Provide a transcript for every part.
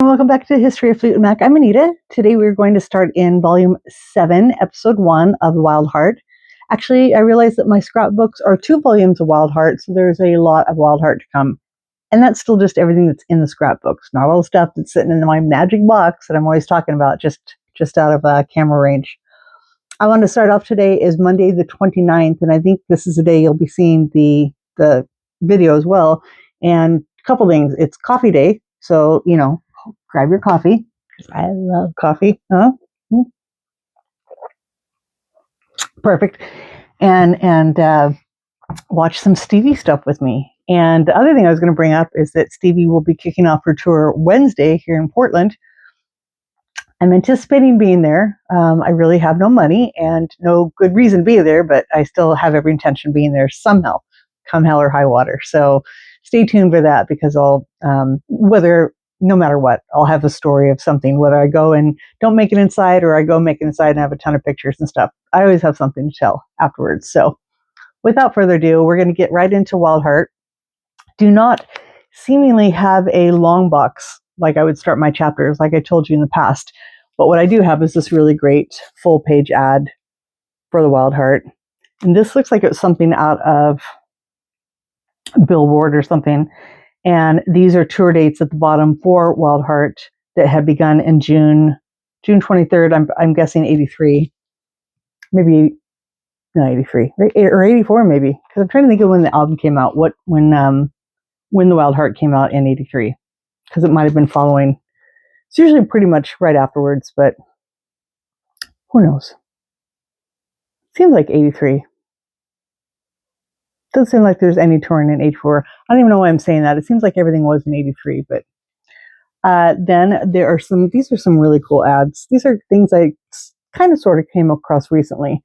Welcome back to the History of Fleetwood Mac. I'm Anita. Today we're going to start in Volume 7, Episode 1 of The Wild Heart. Actually, I realized that my scrapbooks are 2 volumes of Wild Heart, so there's a lot of Wild Heart to come. And that's still just everything that's in the scrapbooks, not all the stuff that's sitting in my magic box that I'm always talking about, just out of camera range. I want to start off today is Monday the 29th, and I think this is the day you'll be seeing the video as well. And a couple things. It's coffee day, so, grab your coffee, because I love coffee. Huh? Perfect. And watch some Stevie stuff with me. And the other thing I was going to bring up is that Stevie will be kicking off her tour Wednesday here in Portland. I'm anticipating being there. I really have no money and no good reason to be there, but I still have every intention of being there somehow, come hell or high water. So stay tuned for that, because I'll, no matter what, I'll have a story of something, whether I go and don't make it inside or I go make it inside and have a ton of pictures and stuff. I always have something to tell afterwards. So without further ado, we're going to get right into Wild Heart. Do not seemingly have a long box like I would start my chapters, like I told you in the past. But what I do have is this really great full page ad for the Wild Heart. And this looks like it's something out of Billboard or something. And these are tour dates at the bottom for Wild Heart that had begun in June 23rd. I'm guessing 83, maybe no 83 or 84 maybe, because I'm trying to think of when the album came out. When the Wild Heart came out in 83, because it might have been following. It's usually pretty much right afterwards, but who knows? Seems like 83. Doesn't seem like there's any touring in 84. I don't even know why I'm saying that. It seems like everything was in 83, but then these are some really cool ads. These are things I kind of sort of came across recently.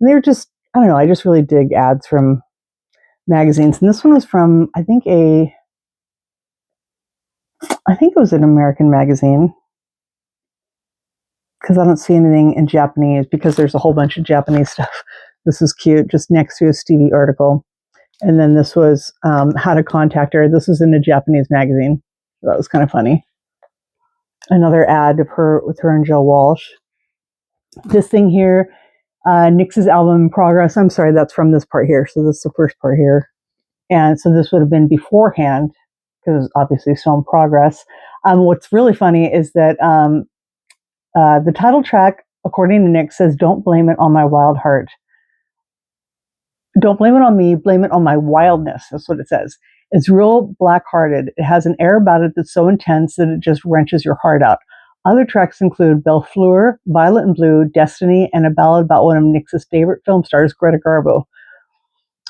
And they're just, I don't know, I just really dig ads from magazines. And this one was from, I think it was an American magazine, because I don't see anything in Japanese, because there's a whole bunch of Japanese stuff. This is cute, just next to a Stevie article. And then this was how to contact her. This was in a Japanese magazine. So that was kind of funny. Another ad of her with her and Joe Walsh. This thing here, Nix's album in progress. I'm sorry, that's from this part here. So this is the first part here. And so this would have been beforehand, because it's obviously still in progress. What's really funny is that the title track, according to Nick, says, "Don't blame it on my wild heart. Don't blame it on me, blame it on my wildness." That's what it says. It's real black-hearted. It has an air about it that's so intense that it just wrenches your heart out. Other tracks include Belle Fleur, Violet and Blue, Destiny, and a ballad about one of Nick's favorite film stars, Greta Garbo.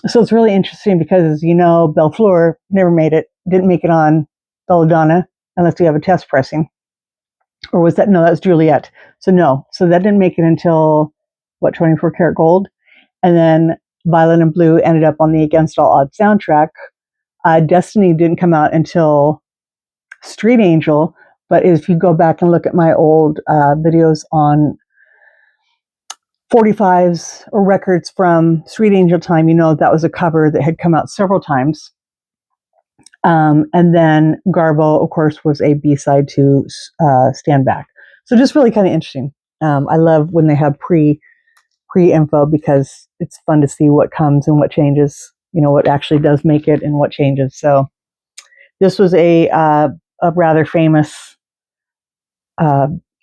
So it's really interesting because, as you know, Belle Fleur never made it, didn't make it on Belladonna, unless you have a test pressing. Or was that? No, that was Juliet. So no. So that didn't make it until, 24 Karat Gold? And then Violet and Blue ended up on the Against All Odds soundtrack. Destiny didn't come out until Street Angel. But if you go back and look at my old videos on 45s or records from Street Angel time, you know that was a cover that had come out several times. And then Garbo, of course, was a B-side to Stand Back. So just really kind of interesting. I love when they have pre-info, because it's fun to see what comes and what changes, what actually does make it and what changes. So this was a rather famous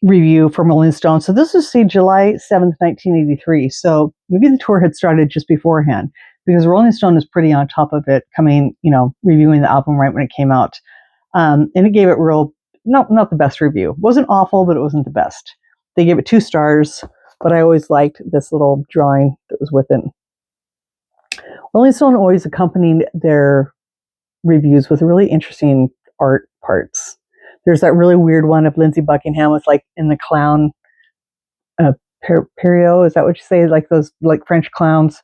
review from Rolling Stone. So this was July 7th, 1983. So maybe the tour had started just beforehand, because Rolling Stone is pretty on top of it, reviewing the album right when it came out. And it gave it not the best review. It wasn't awful, but it wasn't the best. They gave it 2 stars, but I always liked this little drawing that was with it. Rolling Stone always accompanied their reviews with really interesting art parts. There's that really weird one of Lindsey Buckingham with, in the clown Perio, is that what you say? Like those French clowns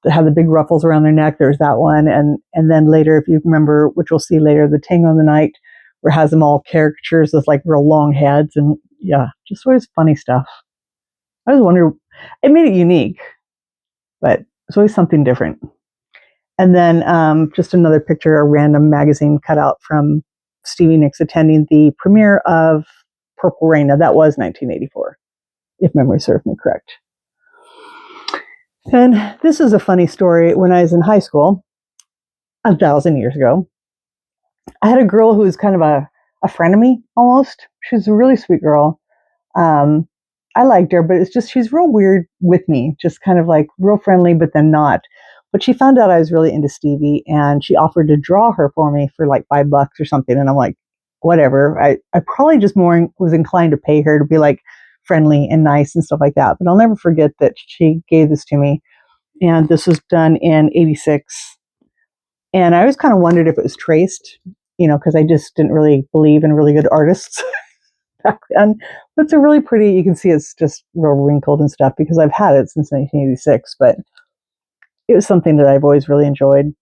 that have the big ruffles around their neck. There's that one, and then later, if you remember, which we'll see later, the Tango in the Night, where it has them all caricatures with real long heads, and yeah, just always funny stuff. I always wonder, it made it unique, but it's always something different. And then just another picture, a random magazine cutout from Stevie Nicks attending the premiere of Purple Rain. Now, that was 1984, if memory serves me correct. And this is a funny story. When I was in high school, 1,000 years ago, I had a girl who was kind of a frenemy almost. She was a really sweet girl. I liked her, but it's just she's real weird with me, just kind of like real friendly, but then not. But she found out I was really into Stevie, and she offered to draw her for me for like $5 or something. And I'm like, whatever. I probably just more was inclined to pay her to be like friendly and nice and stuff like that. But I'll never forget that she gave this to me, and this was done in '86. And I always kind of wondered if it was traced, because I just didn't really believe in really good artists back then. But it's a really pretty, you can see it's just real wrinkled and stuff because I've had it since 1986, but it was something that I've always really enjoyed.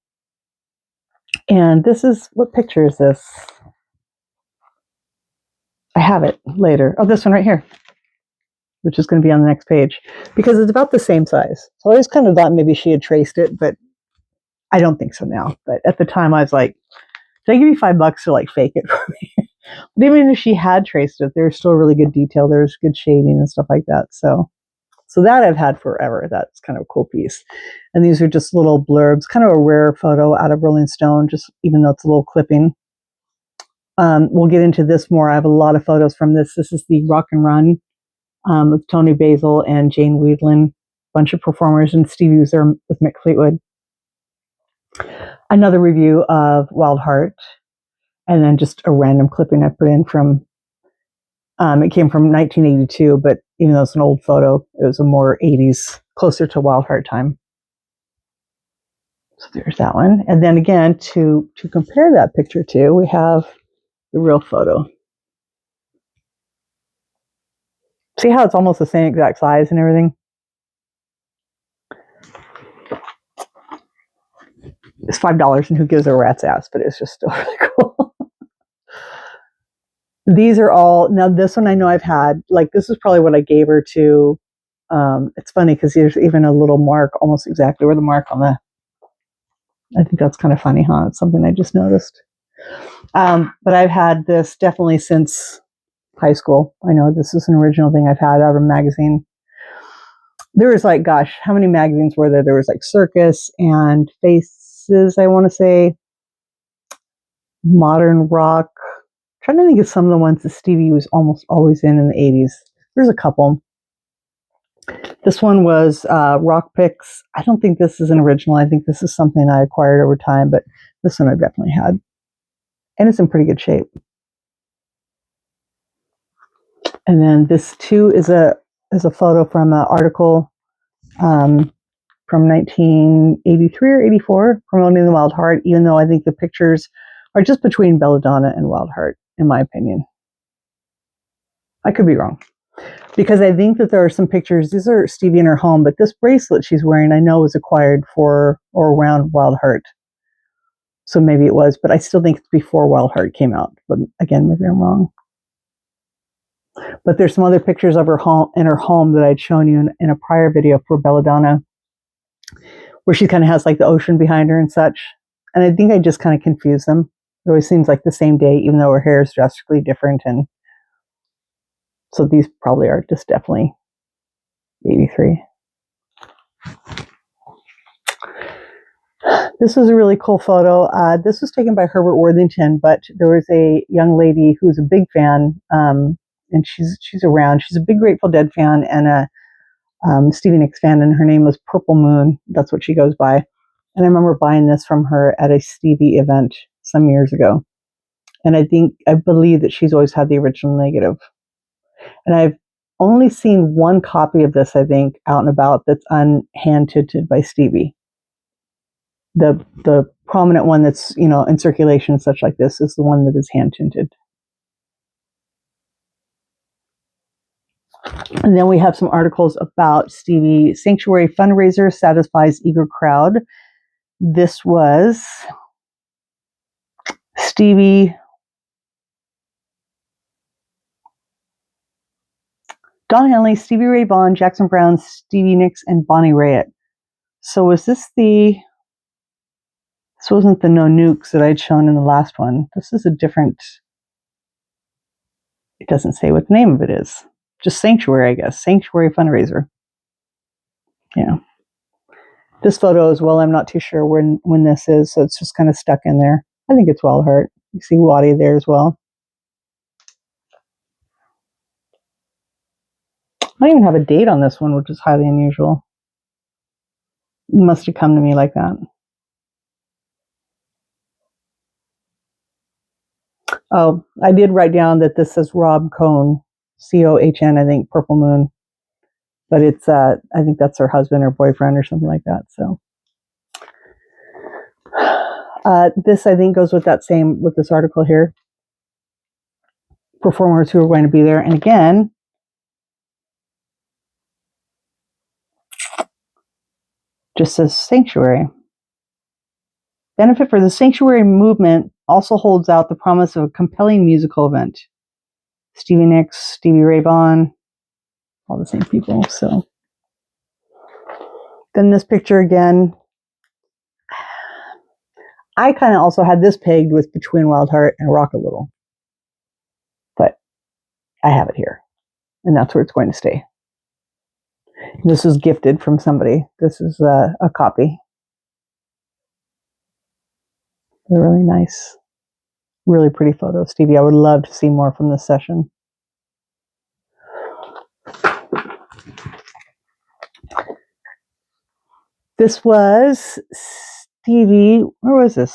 And what picture is this? I have it later. Oh, this one right here, which is going to be on the next page because it's about the same size. So I always kind of thought maybe she had traced it, but I don't think so now. But at the time I was like, did I give you $5 to like fake it for me? But even if she had traced it, there's still really good detail. There's good shading and stuff like that. So that I've had forever. That's kind of a cool piece. And these are just little blurbs, kind of a rare photo out of Rolling Stone, just even though it's a little clipping. We'll get into this more. I have a lot of photos from this. This is the Rock and Run with Tony Basil and Jane Wiedlin, bunch of performers, and Stevie was there with Mick Fleetwood. Another review of Wild Heart, and then just a random clipping I put in from, it came from 1982, but even though it's an old photo, it was a more 80s, closer to Wild Heart time. So there's that one. And then again, to compare that picture to, we have the real photo. See how it's almost the same exact size and everything? It's $5, and who gives a rat's ass, but it's just still really cool. These are all, now this one I know I've had, like this is probably what I gave her to. It's funny because there's even a little mark, almost exactly where the mark on the, I think that's kind of funny, huh? It's something I just noticed. But I've had this definitely since high school. I know this is an original thing I've had out of a magazine. There was like, gosh, how many magazines were there? There was like Circus and Faces, I want to say, Modern Rock. I'm trying to think of some of the ones that Stevie was almost always in the 80s. There's a couple. This one was Rock Picks. I don't think this is an original. I think this is something I acquired over time, but this one I definitely had. And it's in pretty good shape. And then this too is a photo from an article from 1983 or 84 promoting the Wild Heart, even though I think the pictures are just between Belladonna and Wild Heart, in my opinion. I could be wrong. Because I think that there are some pictures, these are Stevie in her home, but this bracelet she's wearing I know was acquired for or around Wild Heart. So maybe it was, but I still think it's before Wild Heart came out. But again, maybe I'm wrong. But there's some other pictures of her home that I'd shown you in a prior video for Belladonna, where she kind of has like the ocean behind her and such. And I think I just kind of confuse them. It always seems like the same day, even though her hair is drastically different. And so these probably are just definitely 83. This was a really cool photo. This was taken by Herbert Worthington, but there was a young lady who's a big fan, and she's around. She's a big Grateful Dead fan and a Stevie Nicks fan, and her name was Purple Moon. That's what she goes by. And I remember buying this from her at a Stevie event some years ago. And I believe that she's always had the original negative. And I've only seen one copy of this, I think, out and about that's hand tinted by Stevie. The prominent one that's, in circulation, such like this, is the one that is hand tinted. And then we have some articles about Stevie. Sanctuary fundraiser satisfies eager crowd. This was Stevie, Don Henley, Stevie Ray Vaughan, Jackson Browne, Stevie Nicks, and Bonnie Raitt. So was this the This wasn't the no nukes that I'd shown in the last one. This is a different, it doesn't say what the name of it is. Just Sanctuary, I guess. Sanctuary fundraiser. Yeah. This photo as well, I'm not too sure when this is, so it's just kind of stuck in there. I think it's Wild Heart. You see Waddy there as well. I don't even have a date on this one, which is highly unusual. It must have come to me like that. Oh, I did write down that this says Rob Cohn, Cohn, I think, Purple Moon. But it's, I think that's her husband or boyfriend or something like that. So this, I think, goes with that same, with this article here. Performers who are going to be there. And again, just says Sanctuary. Benefit for the Sanctuary movement also holds out the promise of a compelling musical event. Stevie Nicks, Stevie Ray Vaughan, all the same people. So then this picture again, I kind of also had this pegged with Between Wild Heart and Rock a Little. But I have it here. And that's where it's going to stay. This was gifted from somebody. This is a copy. They're really nice. Really pretty photos, Stevie. I would love to see more from this session. This was Stevie. Where was this?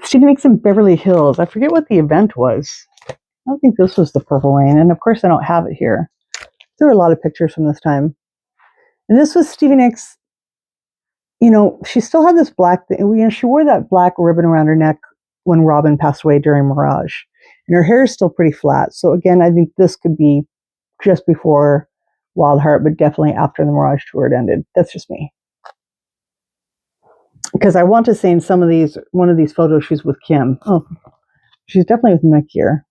Stevie Nicks in Beverly Hills. I forget what the event was. I don't think this was the Purple Rain. And of course, I don't have it here. There were a lot of pictures from this time. And this was Stevie Nicks. You know, she still had this black thing. You know, she wore that black ribbon around her neck when Robin passed away during Mirage. And her hair is still pretty flat. So again, I think this could be just before Wild Heart, but definitely after the Mirage tour had ended. That's just me. Because I want to say in some of these, one of these photos, she's with Kim. Oh, she's definitely with Mick here.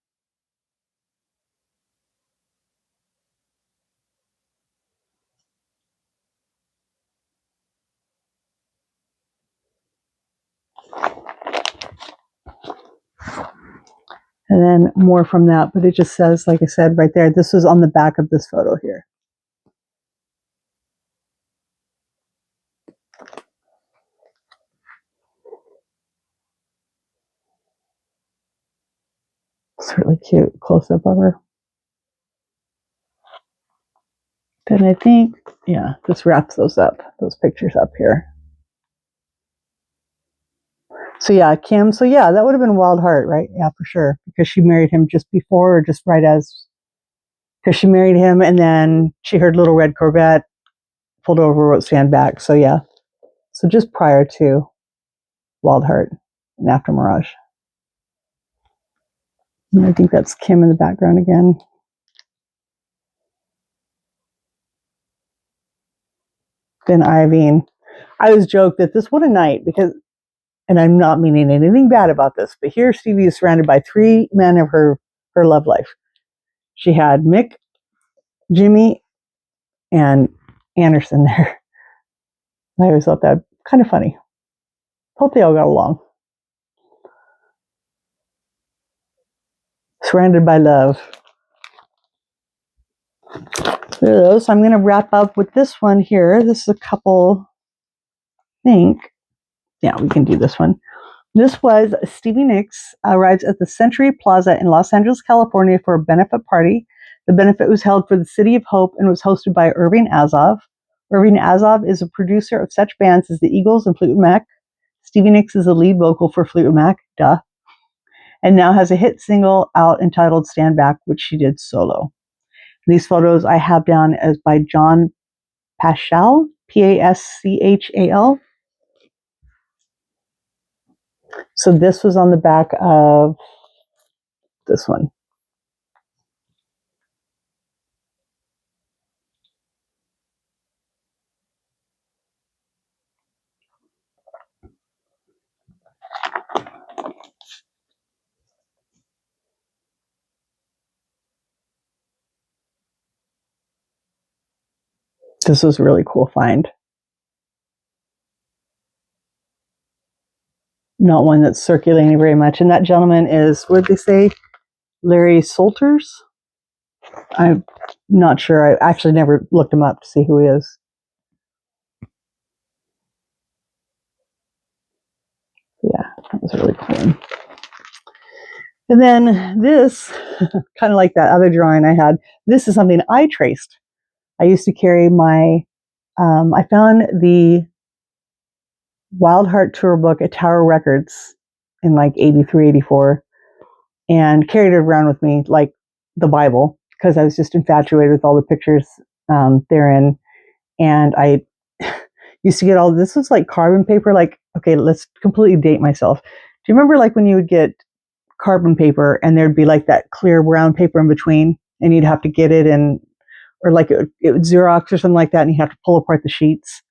And then more from that, but it just says, like I said, right there, this was on the back of this photo here. It's really cute close-up of her. Then I think, yeah, this wraps those pictures up here. So yeah, Kim, so yeah, that would have been Wild Heart, right? Yeah, for sure. Because she married him just before or just right as, because she married him and then she heard Little Red Corvette, pulled over, wrote Stand Back. So yeah, so just prior to Wild Heart and after Mirage. And I think that's Kim in the background again. Then Irene. I always joke that this, what a night, because, and I'm not meaning anything bad about this, but here Stevie is surrounded by three men of her love life. She had Mick, Jimmy, and Anderson there. I always thought that kind of funny. Hope they all got along. Surrounded by love. There are those. So I'm going to wrap up with this one here. This is a couple, I think. Yeah, we can do this one. This was Stevie Nicks arrives at the Century Plaza in Los Angeles, California for a benefit party. The benefit was held for the City of Hope and was hosted by Irving Azov. Irving Azov is a producer of such bands as the Eagles and Fleetwood Mac. Stevie Nicks is a lead vocal for Fleetwood Mac, duh, and now has a hit single out entitled Stand Back, which she did solo. These photos I have down as by John Paschal, Paschal. So this was on the back of this one. This was a really cool find. Not one that's circulating very much. And that gentleman is, what did they say? Larry Salters? I'm not sure. I actually never looked him up to see who he is. Yeah, that was really cool. And then this, kind of like that other drawing I had, this is something I traced. I used to carry my, I found the Wild Heart Tour book at Tower Records in like 83, 84, and carried it around with me like the Bible, because I was just infatuated with all the pictures therein. And I used to get all, this was like carbon paper, like, okay, let's completely date myself. Do you remember like when you would get carbon paper and there'd be like that clear brown paper in between, and you'd have to get it in, or like it would Xerox or something like that, and you have to pull apart the sheets?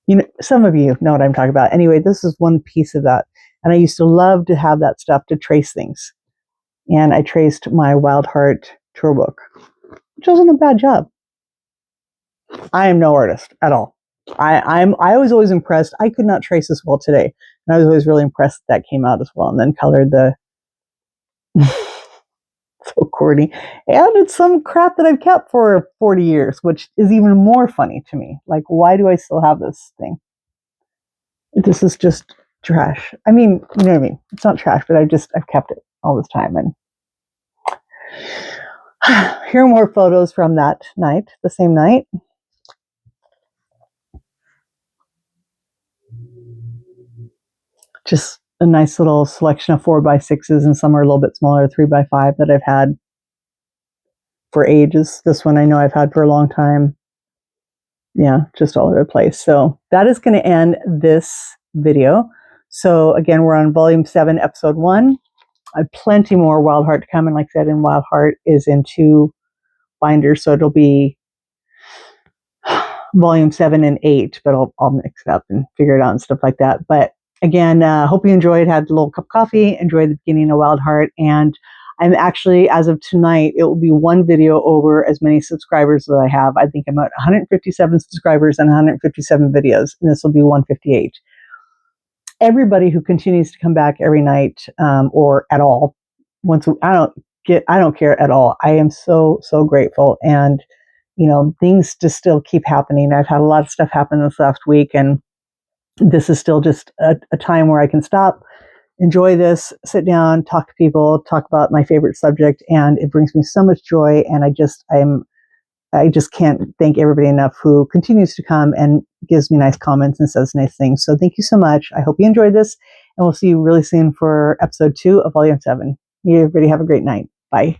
You know, some of you know what I'm talking about. Anyway, this is one piece of that. And I used to love to have that stuff to trace things. And I traced my Wild Heart tour book, which wasn't a bad job. I am no artist at all. I was always impressed. I could not trace this well today. And I was always really impressed that came out as well. And then colored the so corny. And it's some crap that I've kept for 40 years, which is even more funny to me. Like, why do I still have this thing? This is just trash. I mean, you know what I mean? It's not trash, but I've kept it all this time. And here are more photos from that night, the same night. Just a nice little selection of 4x6s, and some are a little bit smaller, 3x5 that I've had for ages. This one I know I've had for a long time. Yeah, just all over the place. So that is going to end this video. So again, we're on volume 7, episode 1. I have plenty more Wild Heart to come. And like I said, in Wild Heart is in 2 binders. So it'll be volume 7 and 8, but I'll mix it up and figure it out and stuff like that. But again, hope you enjoyed, had a little cup of coffee, enjoyed the beginning of Wild Heart. And I'm actually, as of tonight, it will be one video over as many subscribers that I have. I think I'm at 157 subscribers and 157 videos, and this will be 158. Everybody who continues to come back every night, or at all, I don't care at all. I am so grateful, and you know, things just still keep happening. I've had a lot of stuff happen this last week, and this is still just a time where I can stop, enjoy this, sit down, talk to people, talk about my favorite subject, and it brings me so much joy. And I just can't thank everybody enough who continues to come and gives me nice comments and says nice things. So thank you so much. I hope you enjoyed this, and we'll see you really soon for episode 2 of volume 7. You everybody have a great night. Bye.